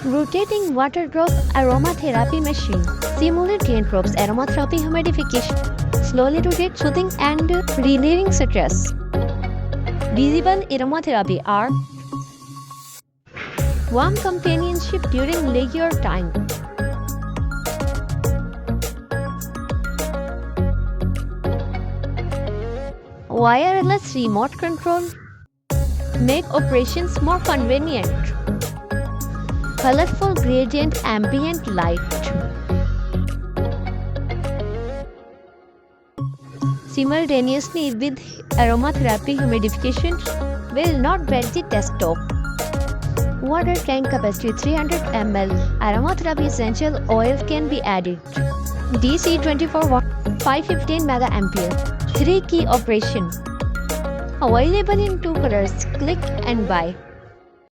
Rotating water drop aromatherapy machine. Simulate raindrops aromatherapy humidification. Slowly rotate soothing and relieving stress. Visible aromatherapy are warm companionship during leisure time. Wireless remote control. Make operations more convenient. Colorful gradient ambient light. Simultaneously with aromatherapy humidification will not wet the desktop. Water tank capacity 300 ml. Aromatherapy essential oil can be added. DC 24 watt 515 mA. 3 key operation. Available in 2 colors. Click and buy.